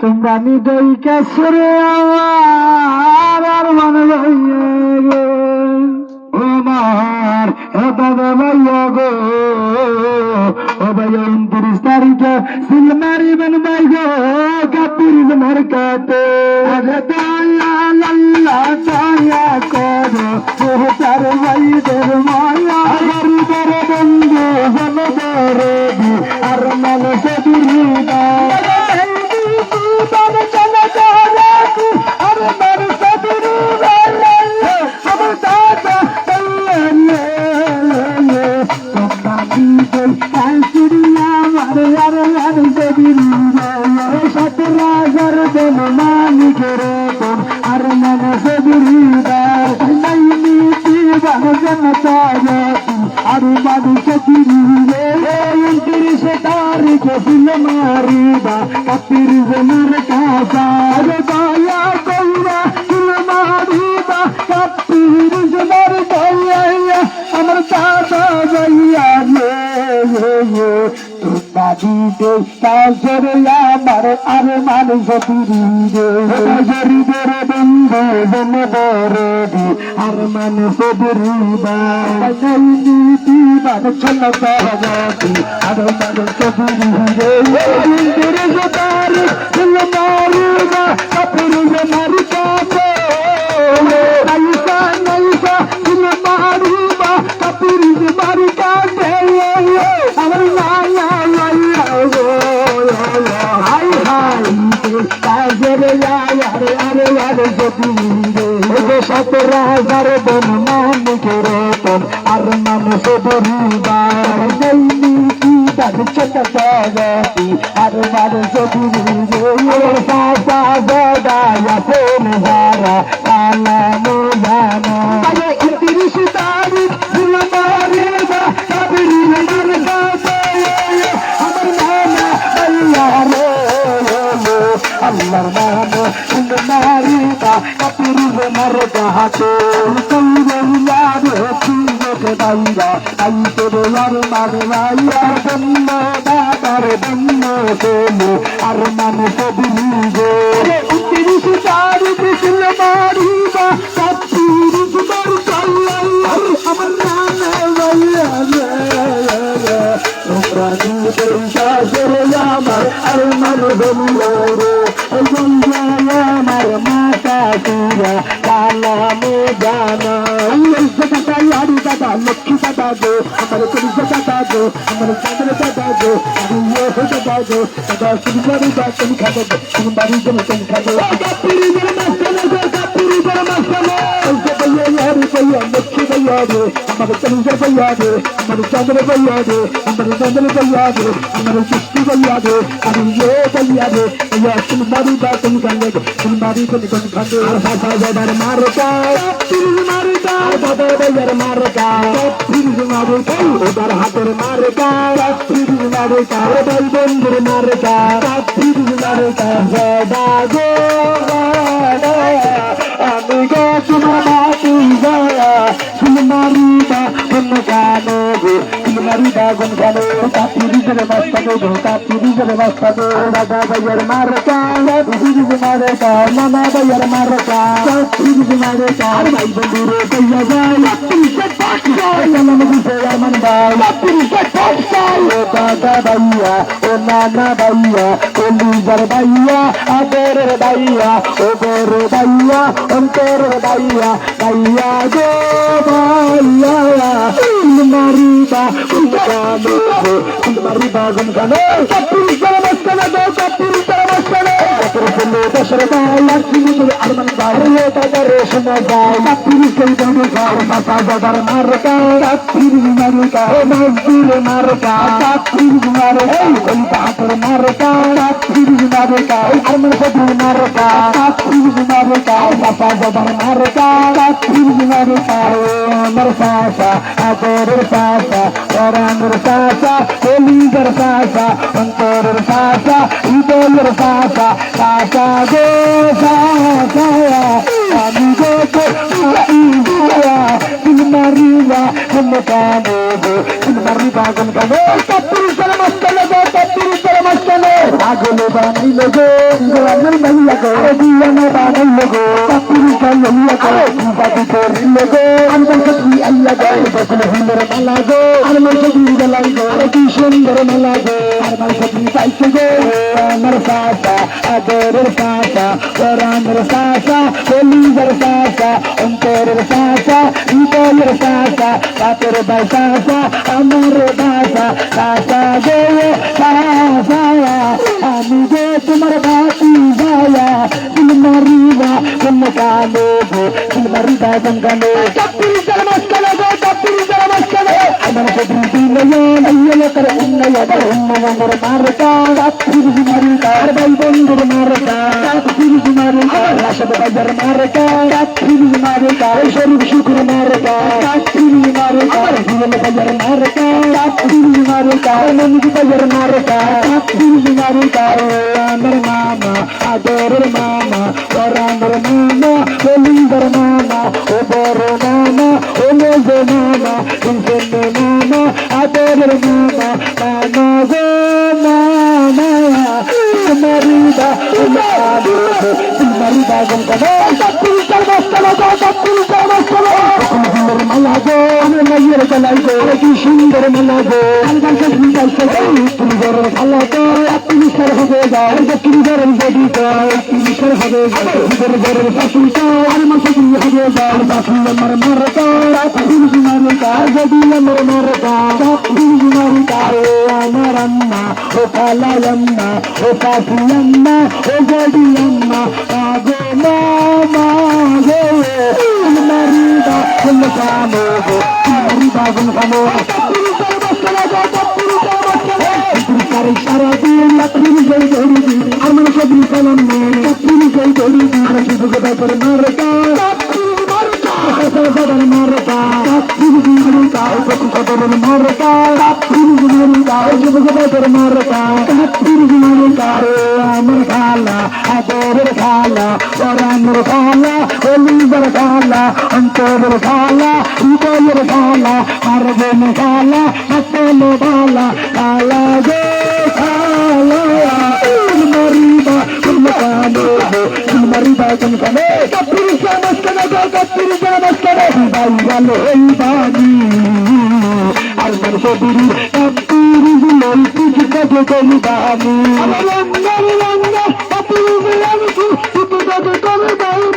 তোমরা নিদই কেসরে আমার আর মনে গে আমার দাদা ভাইয়া গো ও ভাই 29 তারিখে সিল মারিবেন ভাই গো কাপির মার্কাতে আরে দয়া আল্লাহ দয়া করো তার ভাইদের মায়া গরিবের বন্ধু জনদরে আর মানুষ দুর্গা আরো মানুষ তারিখে ফিল মারিবা কাপির জনের কাজা দয়া কইরা ফিল মারিবা কাপির জনের দয়া আমার দাদা ভাইয়া দিতে কাজরে আমার আর মানুষ ফিরিবে গরিবের বন্ধু জনদরে আর মানুষ ফিরিবা নীতি মানুষ নগতি আর মানুষ ফিরিবে তারি ফুল মারিবা কাপড় মারি কাপে নাইসা নাইসা ফুল মারিবা কাপড় মারি কাপে আমার মায়া হাই হাই কাজরে আরে আরে আরে যদি 17,000 বন মান করে আর মানুষ বরিবা নীতি মানুষ নগতি আর মানুষ ফিরিবে সাজা গদায়া ফোন হারা কালা মোজানা 29 তারিখ ফুল মারিবা কাপির জনের কাছে আমার নানা আল্লাহর নাম ফুল মারিবা কাপির জনের কাছে দাইরা আইতে আর মারবাইয়া বন্য দাদার বন্য তোলে আর মানুষ বিলিবে 29 তারিখ ফুল মারিবা কাপির জনের কাছে আমার নানা আমার আর মানুষ আমার মাতা তুরা কালা মোজানা দাদা লক্ষ্মী দাদা গো আমার কলিজা দাদা গো আমার চাঁদের দাদা গো আমি দাদা গো দাদা সুন্দরী দা তুমি খাবো তুমি বাড়ি জন্য তুমি খাবো কাপিরি জন্য মাস্টার গো কাপিরি জন্য মাস্টার লক্ষ্মী ভাইয়া রে আমার কলিজা ভাইয়া রে আমার চাঁদের ভাইয়া রে আমার চাঁদের ভাইয়া রে আমার কৃষ্ণ ভাইয়া রে আমি ভাইয়া রে তুমি বাড়ি দা তুমি খাবে তুমি বাড়ি তুমি খাবে আর ভাষা যাবার মারকা তুমি মারকা দাদা ভাইয়ার মারকা ফিরিজ মারকা ওদার হাতের মারকা ফিরিজ মারকা ওদার বন্ধুর মারকা ফিরিজ মারকা দাদা গো আমি গো তোমার মাটি গয়া তুমি মারিবা কোন গানো গো তুমি মারিবা কোন গানো ফিরিজের মাস্তানো গো ফিরিজের মাস্তানো দাদা ভাইয়ার মারকা ফিরিজ মারকা নানা ভাইয়ার মারকা ফিরিজ মারকা আর ভাই বন্ধুর ভাইয়া যায় দাদা ভাইয়া ও নানা ভাইয়া ও লিজার ভাইয়া আদরের ভাইয়া ও বড় ভাইয়া অন্তরের ভাইয়া ভাইয়া গো ভাইয়া মারিবা মারিবা গুন গানো কাপুর সারামাস্তানা গো কাপুর সারামাস্তানা দশরথা লক্ষ্মী আরমান বাইরে দাদা রেশম গায় কাপুর সেই দাদা গায় মাতা দাদার মারকা কাপুর মারকা ও মজদুর মারকা কাপুর মারকা ওই বাহাদুর মারকা কাপুর মারকা আরমান বদুর মারকা কাপুর মারকা মাতা দাদার মারকা কাপুর মারকা মারসা আদরের সাসা ওরাঙ্গের সাসা কলিজার সাসা অন্তরের সাসা হৃদয়ের সাসা সাসা গো সাসা আমি গো তুমি মারিবা কোন কানো গো তুমি মারিবা কোন কানো কাপুর সালাম আসসালাম কাপুর মাঝখানে পাগল বানাইল গো গ্রামের মাইয়া গো দিয়ানা বানাইল গো কাপুরি গাইয়া গো বাবু করিল গো আমার সাথে আল্লাহ গো বসলে সুন্দর মালা গো আর আমার সাথে গলাই গো কি সুন্দর মালা গো আর আমার সাথে পাইছে গো আমার সাসা আদরের সাসা রামের সাসা কলিজার সাসা অন্তরের সাসা হৃদয়ের সাসা কাপের বাই সাসা আমার বাসা সাসা গো সাসা আমি গো তোমার বাতি যায়া দিল মারিবা কোন কালো গো দিল মারিবা কোন কালো কাপুরি জার মাস্কালে গো কাপুরি জার মাস্কালে আমার সাথে দিল আইয়া করে উন্নয়া করে উন্নয়ার মারতা কাপুরি মারিতা আর ভাই বন্ধুর মারতা কাপুরি মারিতা রাশদ বাজার মারতা কাপুরি মারিতা শরীর শুকর মারতা কাপুরি মারিতা জীবন বাজার মারতা কাপুরি মারিতা মনজি বাজার মারতা কাপুরি মারিতা আমার মামা আদরের মামা পরামর মামা কলিজার মামা ও বড় মামা ও মেজো মামা ইনসেন্নে মামা আদরের মামা মামা গো মামা মারিবা মারিবা গম কানো কাপুরি কার মাস্কানো গো কাপুরি কার মাস্কানো সুন্দর মালা গো আমার মাইয়ের গলাই গো কি সুন্দর মালা গো আলগান কে ভিটাইছে তুমি বড় ভালো গো আপনি সর হবে যাও তুমি বড় বডি গো তুমি সর হবে যাও বড় বড় শাসন তো আর মাসে তুমি হবে যাও শাসন আমার মারতা তুমি মারো কার বডি আমার মারতা তুমি মারো কার আমার আম্মা ও খালা আম্মা ও কাকি আম্মা ও বডি আম্মা আগো মামা গো মারিবা কোন কামো গো মারিবা কোন কামো কাপুরি কার মাস্কালে গো কাপুরি কার মাস্কালে কাপুরি সারা দিন কাপুরি জয় ধরি দিন আর মনে সবরি কালাম নে কাপুরি জয় ধরি দিন আর শুধু কথা করে মারতা কাপুরি মারতা সাদার মারতা কাপুরি মারতা কত কত মারতা কাপুরি মারতা শুধু কথা করে মারতা কাপুরি মারতা আমার খালা আদরের খালা পরামর খালা কলিজার খালা অন্তরের খালা হৃদয়ের খালা মারবেন খালা হাসলে খালা খালা গো খালা মারিবা কোন কালো গো মারিবা কোন কালো কাপুরি কার মাস্কানে গো কাপুরি কার মাস্কানে বাই গেল এই বাড়ি আর মানুষ বিরি কাপুরি লই তুই কাজে করি বানি আমার রঙ্গা কাপুরি বিরানি তুই কাজে করে বানি